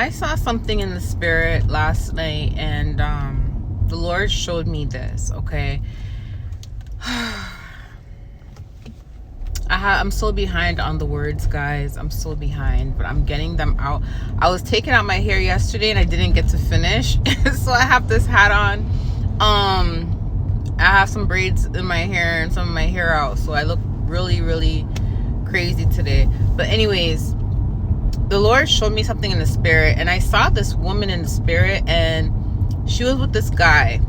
I saw something in the spirit last night, and the Lord showed me this, okay? I'm so behind on the words, guys. I'm so behind, but I'm getting them out. I was taking out my hair yesterday and I didn't get to finish. So I have this hat on. I have some braids in my hair and some of my hair out. So I look really, really crazy today. But anyways, the Lord showed me something in the spirit, and I saw this woman in the spirit, and she was with this guy.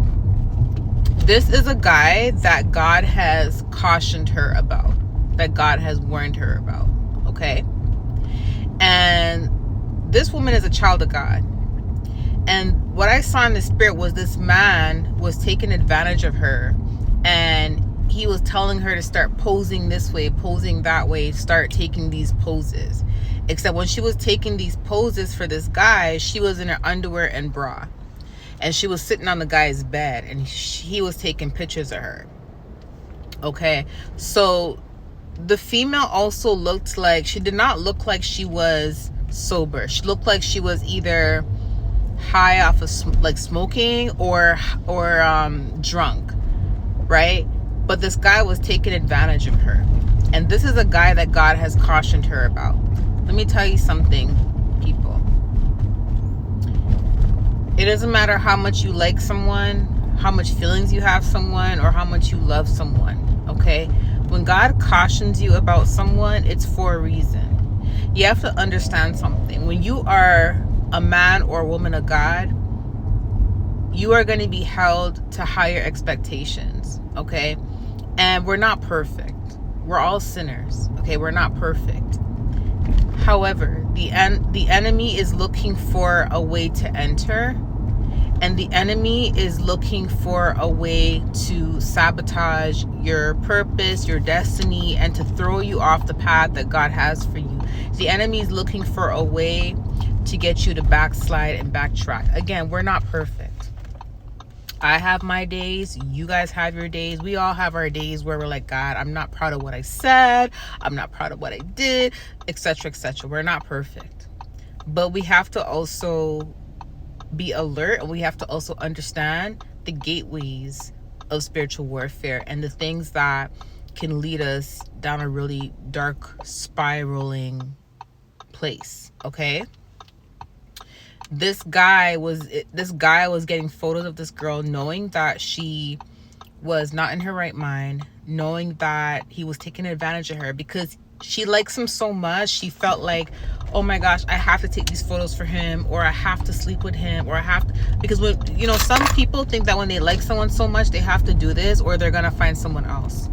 This is a guy that God has cautioned her about, that God has warned her about, okay? And this woman is a child of God. And what I saw in the spirit was this man was taking advantage of her, and he was telling her to start posing this way, posing that way, start taking these poses. Except when she was taking these poses for this guy, she was in her underwear and bra. And she was sitting on the guy's bed, and he was taking pictures of her. Okay, so the female also looked like, she did not look like she was sober. She looked like she was either high off of like smoking or drunk, right? But this guy was taking advantage of her, and this is a guy that God has cautioned her about. Let me tell you something, people. It doesn't matter how much you like someone, how much feelings you have someone, or how much you love someone, okay? When God cautions you about someone, it's for a reason. You have to understand something. When you are a man or a woman of God, you are going to be held to higher expectations, okay? And we're not perfect. We're all sinners, okay? We're not perfect. However, the enemy is looking for a way to enter, and the enemy is looking for a way to sabotage your purpose, your destiny, and to throw you off the path that God has for you. The enemy is looking for a way to get you to backslide and backtrack. Again, we're not perfect. I have my days, you guys have your days. We all have our days where we're like, God, I'm not proud of what I said, I'm not proud of what I did, etc., etc. We're not perfect. But we have to also be alert, and we have to also understand the gateways of spiritual warfare and the things that can lead us down a really dark, spiraling place, okay? This guy was getting photos of this girl, knowing that she was not in her right mind, knowing that he was taking advantage of her because she likes him so much. She felt like, oh my gosh, I have to take these photos for him, or I have to sleep with him, or I have to, because when, you know, some people think that when they like someone so much, they have to do this or they're gonna find someone else.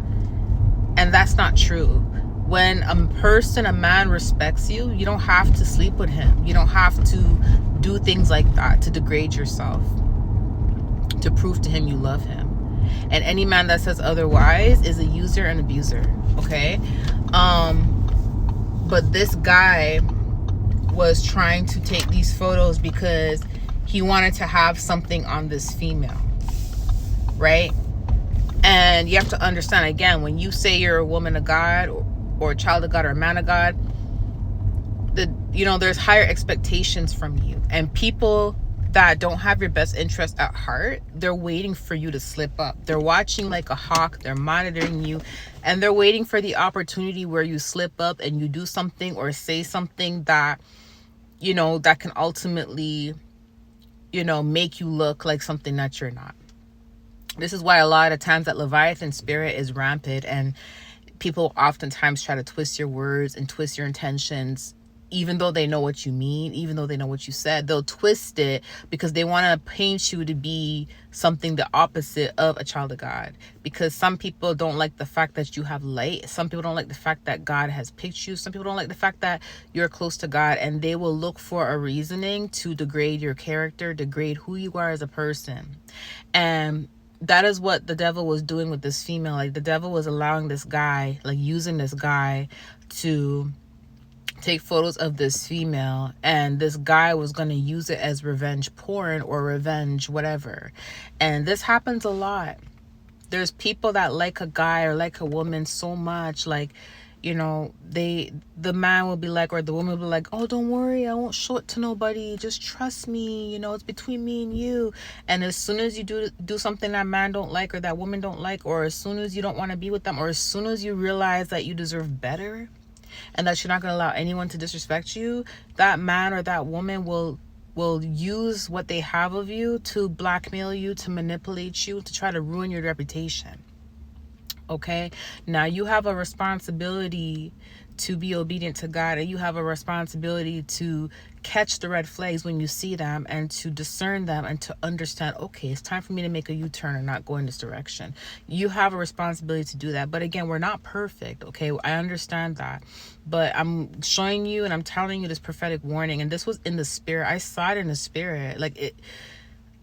And that's not true. When a man respects you, you don't have to sleep with him. You don't have to do things like that to degrade yourself, to prove to him you love him. And any man that says otherwise is a user and abuser, okay? But this guy was trying to take these photos because he wanted to have something on this female, right? And you have to understand, again, when you say you're a woman of God or a child of God or a man of God, there's higher expectations from you. And people that don't have your best interest at heart, they're waiting for you to slip up. They're watching like a hawk, they're monitoring you, and they're waiting for the opportunity where you slip up and you do something or say something that, that can ultimately, make you look like something that you're not. This is why a lot of times that Leviathan spirit is rampant, and people oftentimes try to twist your words and twist your intentions. Even though they know what you mean, even though they know what you said, they'll twist it because they want to paint you to be something the opposite of a child of God. Because some people don't like the fact that you have light. Some people don't like the fact that God has picked you. Some people don't like the fact that you're close to God, and they will look for a reasoning to degrade your character, degrade who you are as a person. And that is what the devil was doing with this female. Like, the devil was allowing this guy, like using this guy to take photos of this female, and this guy was going to use it as revenge porn or revenge whatever. And this happens a lot. There's people that like a guy or like a woman so much, like, you know, the man will be like, or the woman will be like, oh, don't worry, I won't show it to nobody, just trust me, you know, it's between me and you. And as soon as you do something that man don't like, or that woman don't like, or as soon as you don't want to be with them, or as soon as you realize that you deserve better and that you're not going to allow anyone to disrespect you, that man or that woman will use what they have of you to blackmail you, to manipulate you, to try to ruin your reputation. Okay, now you have a responsibility to be obedient to God, and you have a responsibility to catch the red flags when you see them, and to discern them, and to understand, okay, it's time for me to make a U-turn and not go in this direction. You have a responsibility to do that. But again, we're not perfect, okay? I understand that, but I'm showing you and I'm telling you this prophetic warning, and this was in the spirit. I saw it in the spirit. Like, it,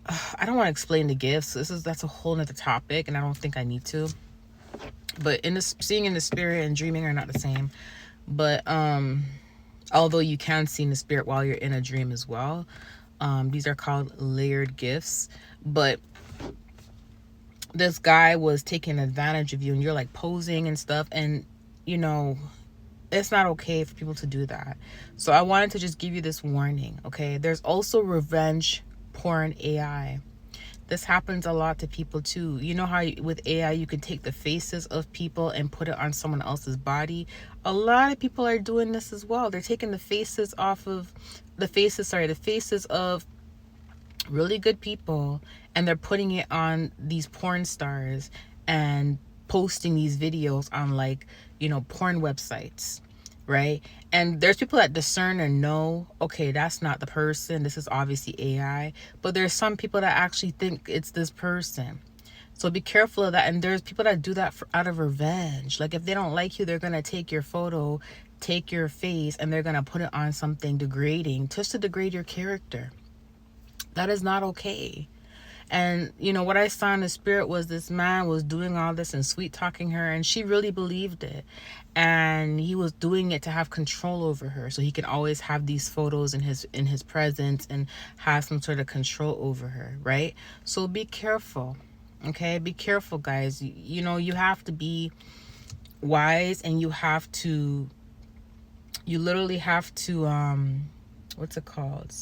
I don't want to explain the gifts. That's a whole nother topic, and I don't think I need to. But in this, seeing in the spirit and dreaming are not the same. But although you can see in the spirit while you're in a dream as well, these are called layered gifts. But this guy was taking advantage of you, and you're like posing and stuff, and you know, it's not okay for people to do that. So I wanted to just give you this warning. Okay, there's also revenge porn AI. This happens a lot to people too. You know how with AI you can take the faces of people and put it on someone else's body? A lot of people are doing this as well. They're taking the faces of really good people, and they're putting it on these porn stars and posting these videos on, like, you know, porn websites, right? And there's people that discern and know, okay, that's not the person, this is obviously AI. But there's some people that actually think it's this person. So be careful of that. And there's people that do that out of revenge. Like, if they don't like you, they're gonna take your photo, take your face, and they're gonna put it on something degrading, just to degrade your character. That is not okay. And you know what I saw in the spirit was this man was doing all this and sweet talking her, and she really believed it. And he was doing it to have control over her, so he can always have these photos in his presence and have some sort of control over her, right? So be careful. Okay, be careful, guys. You know, you have to be wise, and you literally have to what's it called?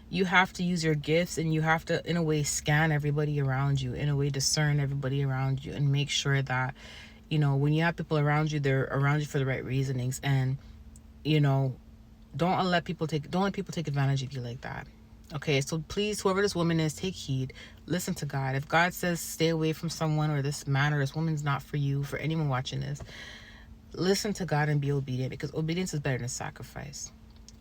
You have to use your gifts, and you have to, in a way, scan everybody around you, in a way, discern everybody around you, and make sure that, you know, when you have people around you, they're around you for the right reasonings. And, you know, don't let people take advantage of you like that. Okay, so please, whoever this woman is, take heed. Listen to God. If God says stay away from someone, or this man or this woman's not for you, for anyone watching this, listen to God and be obedient, because obedience is better than sacrifice.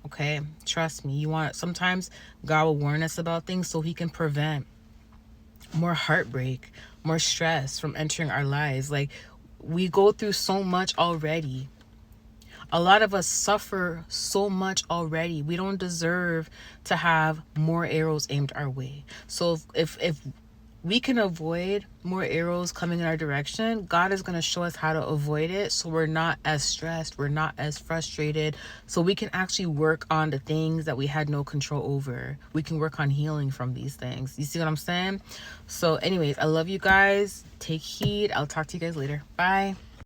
Okay, trust me. Sometimes God will warn us about things so he can prevent more heartbreak, more stress from entering our lives. Like, we go through so much already. A lot of us suffer so much already. We don't deserve to have more arrows aimed our way. So if we can avoid more arrows coming in our direction, God is going to show us how to avoid it, so we're not as stressed, we're not as frustrated, so we can actually work on the things that we had no control over. We can work on healing from these things. You see what I'm saying? So anyways, I love you guys. Take heed. I'll talk to you guys later. Bye.